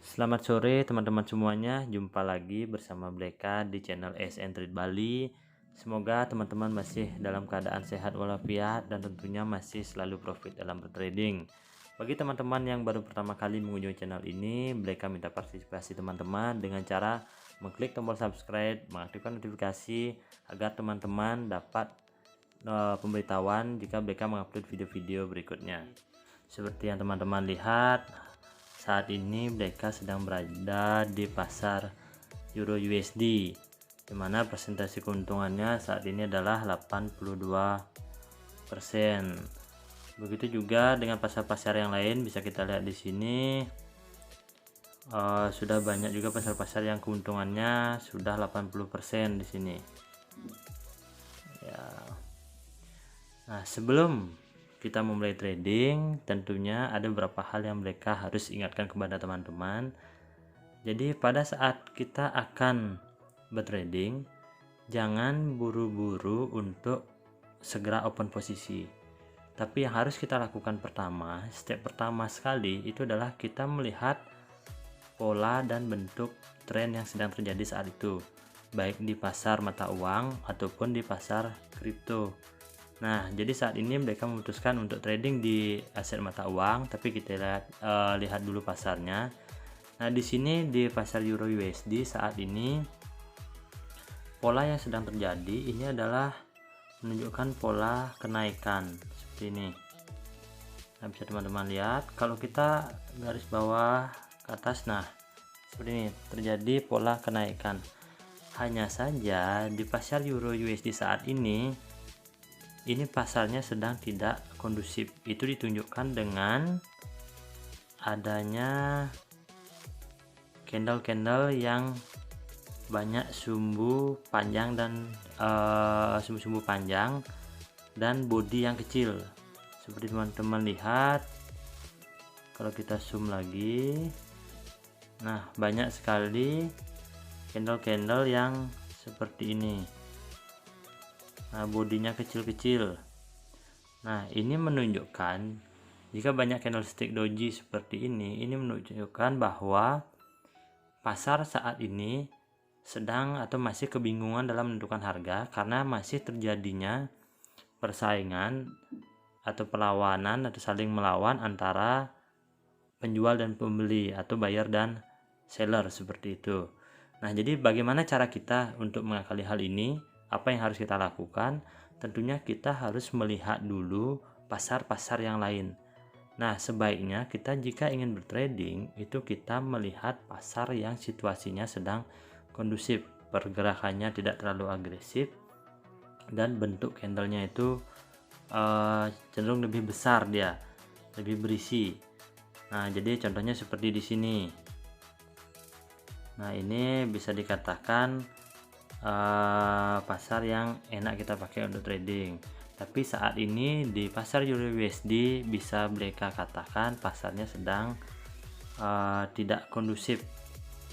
Selamat sore teman-teman semuanya, jumpa lagi bersama Bleka di channel ASN Trade Bali. Semoga teman-teman masih dalam keadaan sehat walafiat dan tentunya masih selalu profit dalam bertrading. Bagi teman-teman yang baru pertama kali mengunjungi channel ini, Bleka minta partisipasi teman-teman dengan cara mengklik tombol subscribe, mengaktifkan notifikasi agar teman-teman dapat pemberitahuan jika Bleka mengupload video-video berikutnya. Seperti yang teman-teman lihat, saat ini mereka sedang berada di pasar Euro USD, dimana presentasi keuntungannya saat ini adalah 82%. Begitu juga dengan pasar-pasar yang lain, bisa kita lihat di sini. Sudah banyak juga pasar-pasar yang keuntungannya sudah 80% di sini. Ya. Nah, sebelum kita memulai trading, tentunya ada beberapa hal yang mereka harus ingatkan kepada teman-teman. Jadi pada saat kita akan bertrading, jangan buru-buru untuk segera open posisi. Tapi yang harus kita lakukan pertama, step pertama sekali itu adalah kita melihat pola dan bentuk tren yang sedang terjadi saat itu, baik di pasar mata uang ataupun di pasar kripto. Nah, jadi saat ini mereka memutuskan untuk trading di aset mata uang, tapi kita lihat dulu pasarnya. Nah, di sini di pasar Euro USD saat ini pola yang sedang terjadi ini adalah menunjukkan pola kenaikan seperti ini. Nah, bisa teman-teman lihat kalau kita garis bawah ke atas, nah seperti ini terjadi pola kenaikan. Hanya saja di pasar Euro USD saat ini pasarnya sedang tidak kondusif. Itu ditunjukkan dengan adanya candle-candle yang banyak sumbu panjang dan sumbu-sumbu panjang dan body yang kecil. Seperti teman-teman lihat, kalau kita zoom lagi, nah banyak sekali candle-candle yang seperti ini. Nah, bodinya kecil-kecil. Nah, ini menunjukkan jika banyak candlestick doji seperti ini menunjukkan bahwa pasar saat ini sedang atau masih kebingungan dalam menentukan harga karena masih terjadinya persaingan atau perlawanan atau saling melawan antara penjual dan pembeli atau buyer dan seller seperti itu. Nah, jadi bagaimana cara kita untuk mengakali hal ini? Apa yang harus kita lakukan? Tentunya kita harus melihat dulu pasar-pasar yang lain. Nah, sebaiknya kita jika ingin bertrading itu kita melihat pasar yang situasinya sedang kondusif, pergerakannya tidak terlalu agresif dan bentuk candlenya itu cenderung lebih besar, dia lebih berisi. Nah, jadi contohnya seperti di sini. Nah, ini bisa dikatakan pasar yang enak kita pakai untuk trading. Tapi saat ini di pasar Euro USD bisa mereka katakan pasarnya sedang tidak kondusif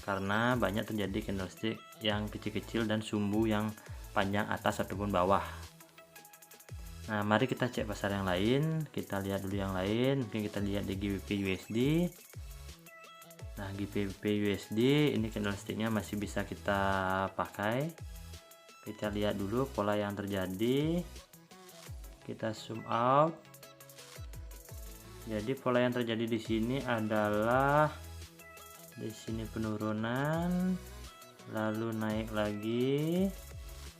karena banyak terjadi candlestick yang kecil-kecil dan sumbu yang panjang atas ataupun bawah. Nah, mari kita cek pasar yang lain. Kita lihat dulu yang lain. Mungkin kita lihat di GBP USD. Nah, GBP USD ini candlesticknya masih bisa kita pakai. Kita lihat dulu pola yang terjadi. Kita zoom out. Jadi pola yang terjadi di sini adalah di sini penurunan, lalu naik lagi,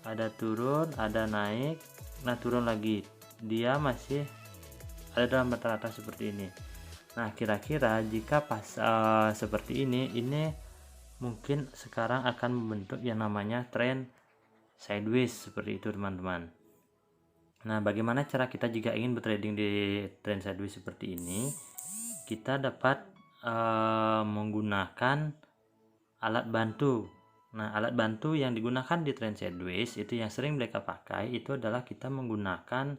ada turun, ada naik, nah turun lagi. Dia masih ada dalam rata-rata seperti ini. Nah, kira-kira jika pas seperti ini mungkin sekarang akan membentuk yang namanya trend sideways seperti itu, teman-teman. Nah, bagaimana cara kita jika ingin bertrading di trend sideways seperti ini? Kita dapat menggunakan alat bantu. Nah, alat bantu yang digunakan di trend sideways itu yang sering mereka pakai itu adalah kita menggunakan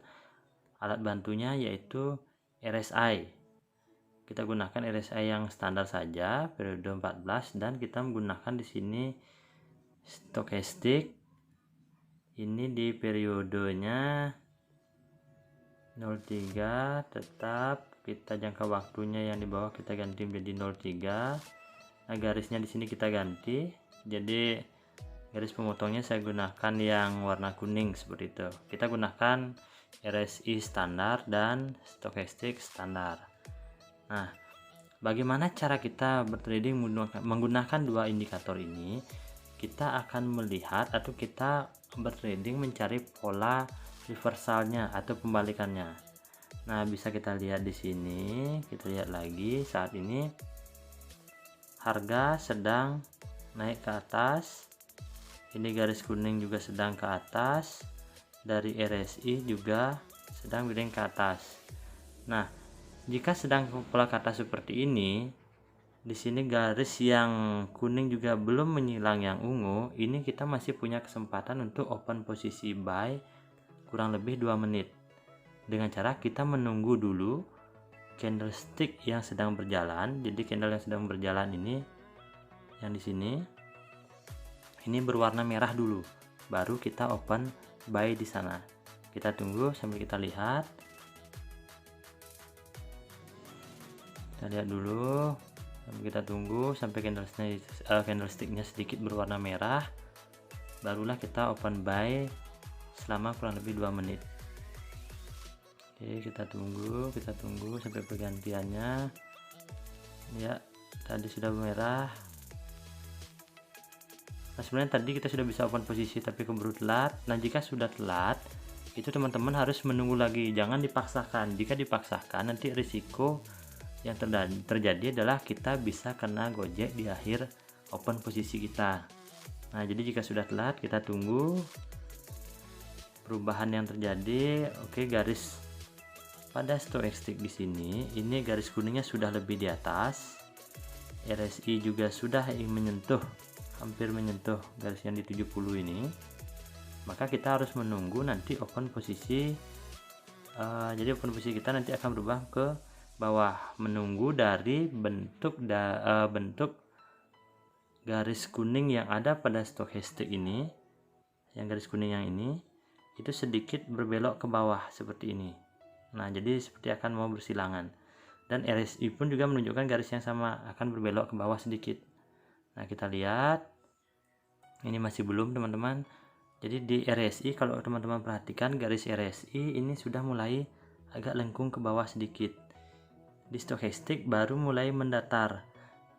alat bantunya yaitu RSI. Kita gunakan RSI yang standar saja, periode 14, dan kita menggunakan di sini stokastik. Ini di periodenya 03, tetap kita jangka waktunya yang di bawah kita ganti menjadi 03. Nah, garisnya di sini kita ganti, jadi garis pemotongnya saya gunakan yang warna kuning seperti itu. Kita gunakan RSI standar dan stokastik standar. Nah, bagaimana cara kita bertrading menggunakan dua indikator ini? Kita akan melihat atau kita bertrading mencari pola reversalnya atau pembalikannya. Nah, bisa kita lihat di sini. Kita lihat lagi, saat ini harga sedang naik ke atas. Ini garis kuning juga sedang ke atas. Dari RSI juga sedang miring ke atas. Nah, jika sedang pola ke atas seperti ini, di sini garis yang kuning juga belum menyilang yang ungu, ini kita masih punya kesempatan untuk open posisi buy kurang lebih 2 menit. Dengan cara kita menunggu dulu candlestick yang sedang berjalan. Jadi candle yang sedang berjalan ini yang di sini ini berwarna merah dulu, baru kita open buy di sana. Kita tunggu sambil kita lihat. Kita lihat dulu, kita tunggu sampai candlesticknya sedikit berwarna merah, barulah kita open buy selama kurang lebih 2 menit. Oke, kita tunggu sampai pergantiannya. Ya, tadi sudah merah. Nah, sebenarnya tadi kita sudah bisa open posisi tapi keburu telat. Nah, jika sudah telat, itu teman-teman harus menunggu lagi, jangan dipaksakan. Jika dipaksakan, nanti risiko yang terjadi adalah kita bisa kena gojek di akhir open posisi kita. Nah, jadi jika sudah telat, kita tunggu perubahan yang terjadi. Oke, garis pada stokastik di sini, ini garis kuningnya sudah lebih di atas. RSI juga sudah hampir menyentuh garis yang di 70 ini. Maka kita harus menunggu nanti open posisi. Jadi open posisi kita nanti akan berubah ke bawah, menunggu dari bentuk garis kuning yang ada pada stokastik ini, yang garis kuning yang ini itu sedikit berbelok ke bawah seperti ini. Nah, jadi seperti akan mau bersilangan, dan RSI pun juga menunjukkan garis yang sama, akan berbelok ke bawah sedikit. Nah, kita lihat ini masih belum, teman-teman. Jadi di RSI, kalau teman-teman perhatikan, garis RSI ini sudah mulai agak lengkung ke bawah sedikit. Di stokastik baru mulai mendatar.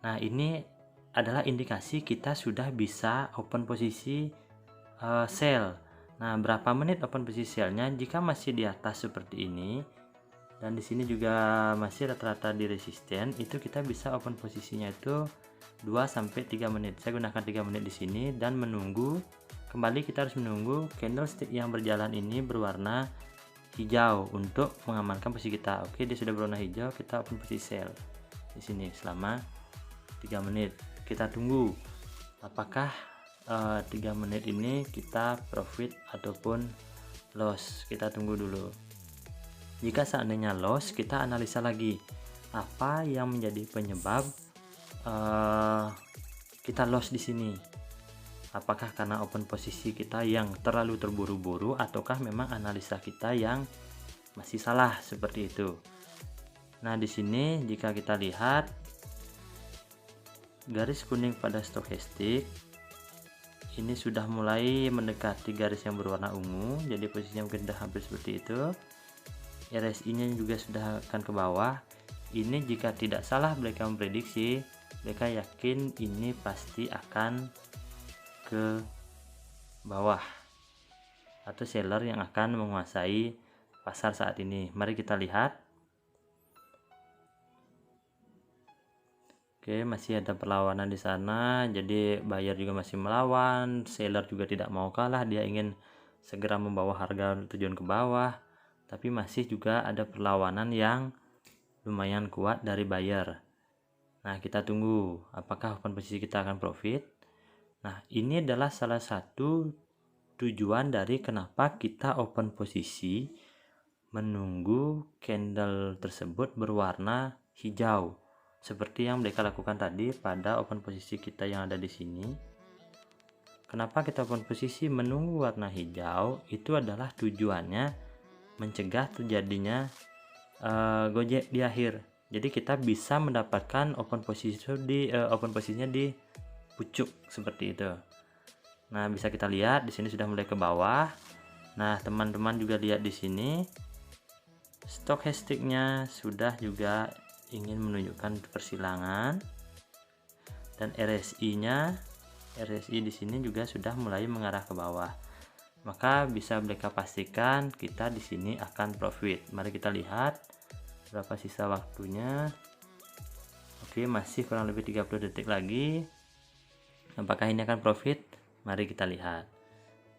Nah, ini adalah indikasi kita sudah bisa open posisi sell. Nah, berapa menit open posisi sellnya? Jika masih di atas seperti ini, dan di sini juga masih rata-rata di resisten, itu kita bisa open posisinya itu 2-3 menit. Saya gunakan 3 menit di sini dan menunggu. Kembali kita harus menunggu candlestick yang berjalan ini berwarna hijau untuk mengamankan posisi kita. Oke, dia sudah berwarna hijau, kita open posisi sell di sini selama 3 menit. Kita tunggu apakah 3 menit ini kita profit ataupun loss. Kita tunggu dulu. Jika seandainya loss, kita analisa lagi apa yang menjadi penyebab kita loss di sini. Apakah karena open posisi kita yang terlalu terburu-buru, ataukah memang analisa kita yang masih salah seperti itu. Nah, di sini jika kita lihat garis kuning pada stokastik ini sudah mulai mendekati garis yang berwarna ungu, jadi posisinya mungkin sudah hampir seperti itu. RSI-nya juga sudah akan ke bawah. Ini jika tidak salah mereka memprediksi, mereka yakin ini pasti akan ke bawah, atau seller yang akan menguasai pasar saat ini. Mari kita lihat. Oke, masih ada perlawanan di sana, jadi buyer juga masih melawan, seller juga tidak mau kalah, dia ingin segera membawa harga tujuan ke bawah, tapi masih juga ada perlawanan yang lumayan kuat dari buyer. Nah, kita tunggu apakah open posisi kita akan profit. Nah, ini adalah salah satu tujuan dari kenapa kita open posisi, menunggu candle tersebut berwarna hijau seperti yang mereka lakukan tadi pada open posisi kita yang ada di sini. Kenapa kita open posisi menunggu warna hijau? Itu adalah tujuannya mencegah terjadinya gojek di akhir. Jadi kita bisa mendapatkan open posisinya di pucuk seperti itu. Nah, bisa kita lihat di sini sudah mulai ke bawah. Nah, teman-teman juga lihat di sini stochasticnya sudah juga ingin menunjukkan persilangan, dan RSI di sini juga sudah mulai mengarah ke bawah. Maka bisa mereka pastikan kita di sini akan profit. Mari kita lihat berapa sisa waktunya. Oke, masih kurang lebih 30 detik lagi. Apakah ini akan profit? Mari kita lihat.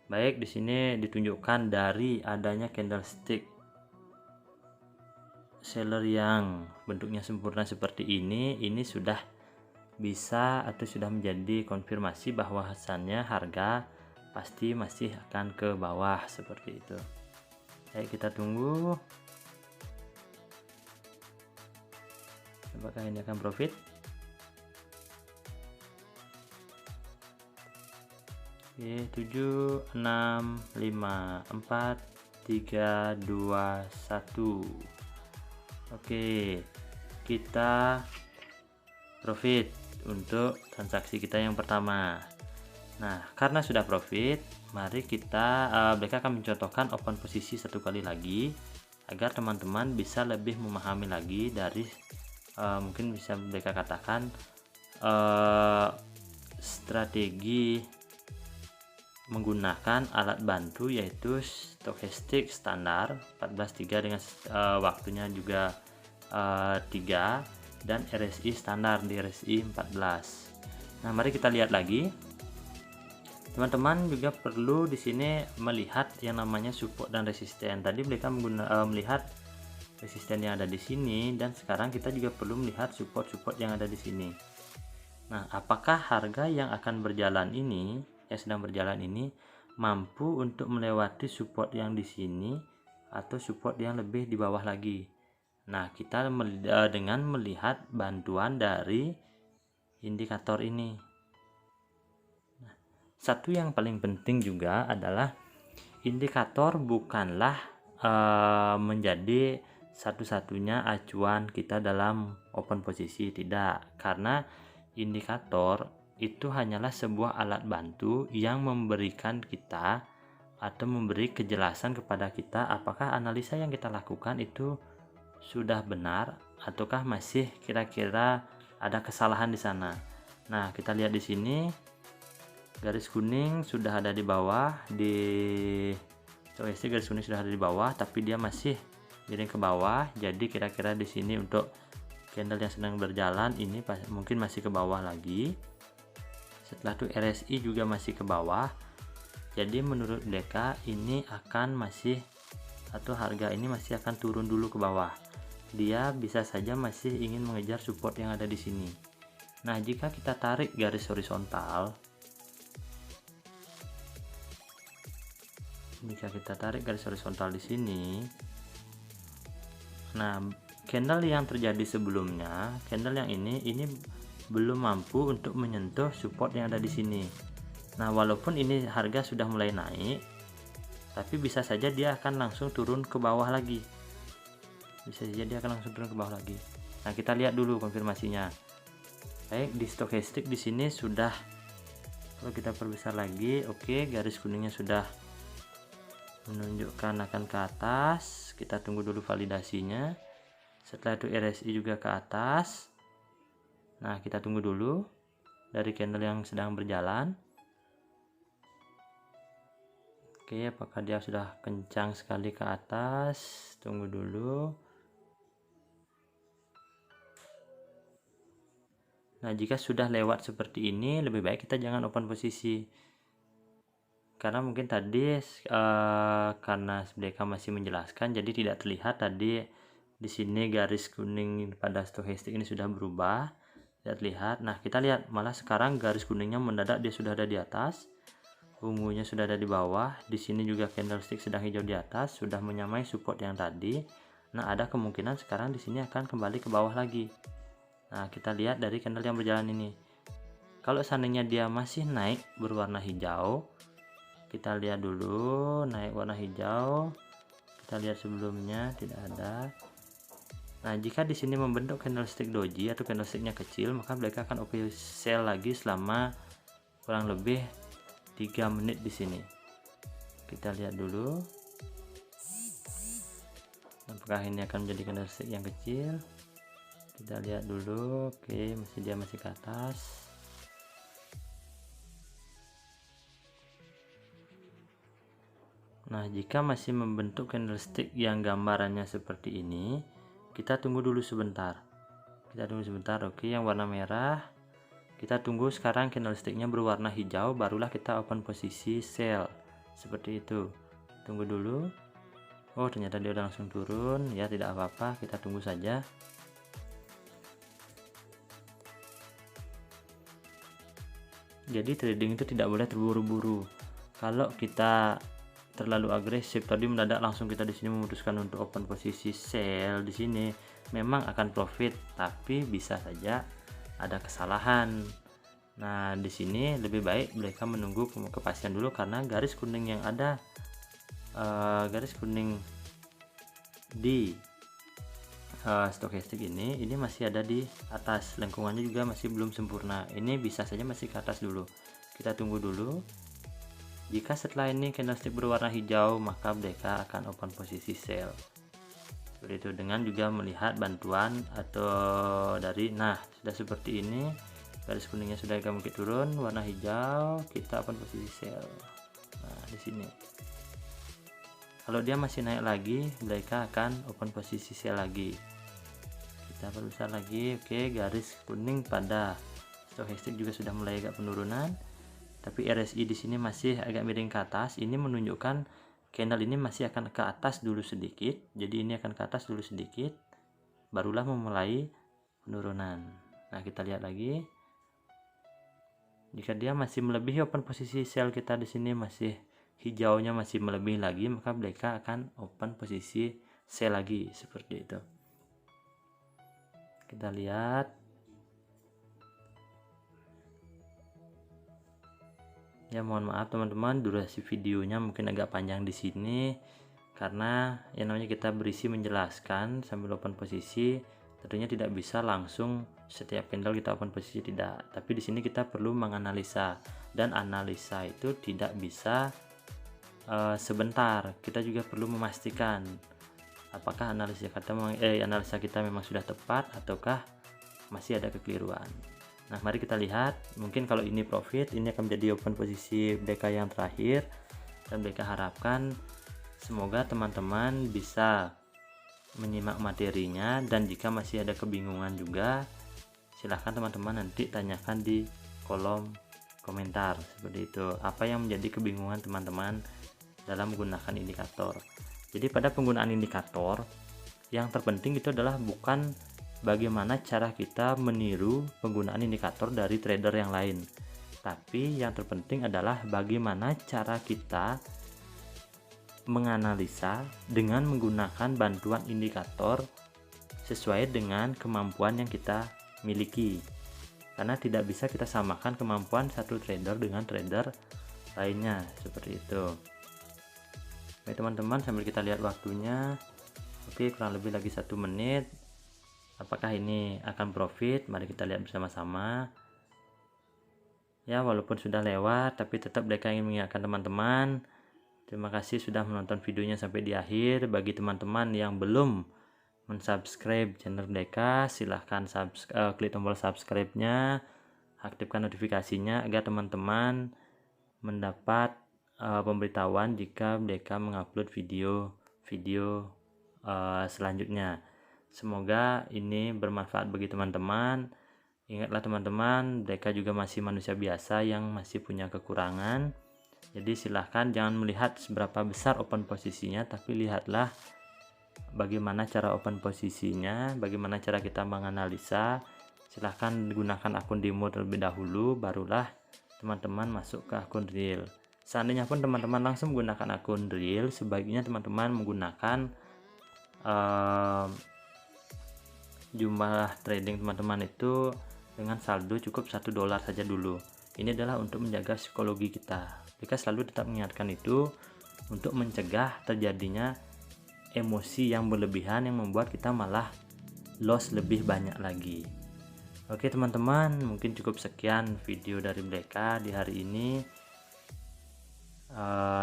Baik, di sini ditunjukkan dari adanya candlestick seller yang bentuknya sempurna seperti ini sudah bisa atau sudah menjadi konfirmasi bahwasannya harga pasti masih akan ke bawah seperti itu. Baik, kita tunggu. Apakah ini akan profit? Oke, 7, 6, 5, 4, 3, 2, 1. Oke, kita profit untuk transaksi kita yang pertama. Nah, karena sudah profit, mari mereka akan mencontohkan open posisi satu kali lagi agar teman-teman bisa lebih memahami lagi dari mungkin bisa mereka katakan strategi menggunakan alat bantu yaitu stochastic standar 14.3 dengan waktunya juga 3, dan RSI standar di RSI 14. Nah, mari kita lihat lagi. Teman-teman juga perlu di sini melihat yang namanya support dan resisten. Tadi mereka melihat resisten yang ada di sini, dan sekarang kita juga perlu melihat support yang ada di sini. Nah, apakah harga yang akan berjalan ini, yang sedang berjalan ini, mampu untuk melewati support yang di sini atau support yang lebih di bawah lagi? Nah, kita dengan melihat bantuan dari indikator ini. Satu yang paling penting juga adalah indikator bukanlah menjadi satu-satunya acuan kita dalam open posisi, tidak, karena indikator itu hanyalah sebuah alat bantu yang memberikan kita atau memberi kejelasan kepada kita apakah analisa yang kita lakukan itu sudah benar ataukah masih kira-kira ada kesalahan di sana. Nah, kita lihat di sini garis kuning sudah ada di bawah, di stochastic garis kuning sudah ada di bawah, tapi dia masih miring ke bawah. Jadi kira-kira di sini untuk candle yang sedang berjalan ini mungkin masih ke bawah lagi. Setelah itu RSI juga masih ke bawah. Jadi menurut mereka ini akan masih, atau harga ini masih akan turun dulu ke bawah. Dia bisa saja masih ingin mengejar support yang ada di sini. Nah, jika kita tarik garis horizontal, di sini, nah candle yang terjadi sebelumnya, candle yang ini belum mampu untuk menyentuh support yang ada di sini. Nah, walaupun ini harga sudah mulai naik, tapi bisa saja dia akan langsung turun ke bawah lagi. Nah, kita lihat dulu konfirmasinya. Baik, di stochastic di sini sudah, kalau kita perbesar lagi, oke, garis kuningnya sudah menunjukkan akan ke atas. Kita tunggu dulu validasinya. Setelah itu RSI juga ke atas. Nah, kita tunggu dulu dari candle yang sedang berjalan. Oke, apakah dia sudah kencang sekali ke atas? Tunggu dulu. Nah, jika sudah lewat seperti ini, lebih baik kita jangan open posisi. Karena mungkin tadi karena mereka masih menjelaskan, jadi tidak terlihat tadi di sini garis kuning pada stochastic ini sudah berubah, tidak terlihat. Nah, kita lihat malah sekarang garis kuningnya mendadak dia sudah ada di atas, ungunya sudah ada di bawah. Di sini juga candlestick sedang hijau di atas, sudah menyamai support yang tadi. Nah, ada kemungkinan sekarang di sini akan kembali ke bawah lagi. Nah, kita lihat dari candle yang berjalan ini. Kalau seandainya dia masih naik berwarna hijau, kita lihat dulu naik warna hijau. Kita lihat sebelumnya tidak ada. Nah, jika di sini membentuk candlestick doji atau candlesticknya kecil, maka mereka akan OP sell lagi selama kurang lebih 3 menit di sini. Kita lihat dulu apakah ini akan menjadi candlestick yang kecil. Kita lihat dulu. Oke, dia masih ke atas. Nah, jika masih membentuk candlestick yang gambarannya seperti ini, kita tunggu dulu sebentar. Oke, yang warna merah kita tunggu. Sekarang candlesticknya berwarna hijau, barulah kita open posisi sell seperti itu. Tunggu dulu. Oh, ternyata dia udah langsung turun. Ya, tidak apa-apa, kita tunggu saja. Jadi trading itu tidak boleh terburu-buru. Kalau kita terlalu agresif tadi mendadak langsung kita di sini memutuskan untuk open posisi sell di sini, memang akan profit, tapi bisa saja ada kesalahan. Nah, di sini lebih baik mereka menunggu kepastian dulu, karena garis kuning yang ada, garis kuning di stokastik ini masih ada di atas, lengkungannya juga masih belum sempurna. Ini bisa saja masih ke atas dulu. Kita tunggu dulu. Jika setelah ini candlestick berwarna hijau, maka mereka akan open posisi sell. Seperti itu, dengan juga melihat bantuan atau dari, nah, sudah seperti ini, garis kuningnya sudah agak mungkin turun, warna hijau, kita open posisi sell. Nah, di sini. Kalau dia masih naik lagi, mereka akan open posisi sell lagi. Kita perbesar lagi. Oke, garis kuning pada stokastik juga sudah mulai agak penurunan. Tapi RSI di sini masih agak miring ke atas. Ini menunjukkan candle ini masih akan ke atas dulu sedikit. Jadi ini akan ke atas dulu sedikit, barulah memulai penurunan. Nah, kita lihat lagi. Jika dia masih melebihi open posisi sell kita di sini, masih hijaunya masih melebihi lagi, maka mereka akan open posisi sell lagi seperti itu. Kita lihat. Ya, mohon maaf teman-teman, durasi videonya mungkin agak panjang di sini karena yang namanya kita berisi menjelaskan sambil open posisi, tentunya tidak bisa langsung setiap candle kita open posisi, tidak. Tapi di sini kita perlu menganalisa, dan analisa itu tidak bisa sebentar. Kita juga perlu memastikan apakah analisa kita memang sudah tepat ataukah masih ada kekeliruan. Nah, mari kita lihat. Mungkin kalau ini profit, ini akan menjadi open posisi BK yang terakhir, dan BK harapkan semoga teman-teman bisa menyimak materinya, dan jika masih ada kebingungan juga, silahkan teman-teman nanti tanyakan di kolom komentar seperti itu. Apa yang menjadi kebingungan teman-teman dalam menggunakan indikator. Jadi pada penggunaan indikator, yang terpenting itu adalah bukan bagaimana cara kita meniru penggunaan indikator dari trader yang lain, tapi yang terpenting adalah bagaimana cara kita menganalisa dengan menggunakan bantuan indikator sesuai dengan kemampuan yang kita miliki, karena tidak bisa kita samakan kemampuan satu trader dengan trader lainnya seperti itu. Oke teman-teman, sambil kita lihat waktunya. Oke, kurang lebih lagi 1 menit. Apakah ini akan profit? Mari kita lihat bersama-sama. Ya, walaupun sudah lewat, tapi tetap mereka ingin mengingatkan teman-teman. Terima kasih sudah menonton videonya sampai di akhir. Bagi teman-teman yang belum mensubscribe channel mereka, silahkan klik tombol subscribe-nya, aktifkan notifikasinya agar teman-teman mendapat pemberitahuan jika mereka mengupload video selanjutnya. Semoga ini bermanfaat bagi teman-teman. Ingatlah teman-teman, mereka juga masih manusia biasa yang masih punya kekurangan. Jadi silahkan jangan melihat seberapa besar open posisinya, tapi lihatlah bagaimana cara open posisinya, bagaimana cara kita menganalisa. Silahkan gunakan akun demo terlebih dahulu, barulah teman-teman masuk ke akun real. Seandainya pun teman-teman langsung menggunakan akun real, sebaiknya teman-teman menggunakan jumlah trading teman-teman itu dengan saldo cukup $1 saja dulu. Ini adalah untuk menjaga psikologi kita. Mereka selalu tetap mengingatkan itu untuk mencegah terjadinya emosi yang berlebihan yang membuat kita malah loss lebih banyak lagi. Oke teman-teman, mungkin cukup sekian video dari mereka di hari ini.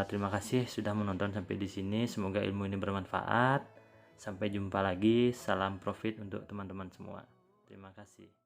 Terima kasih sudah menonton sampai di sini. Semoga ilmu ini bermanfaat. Sampai jumpa lagi. Salam profit untuk teman-teman semua. Terima kasih.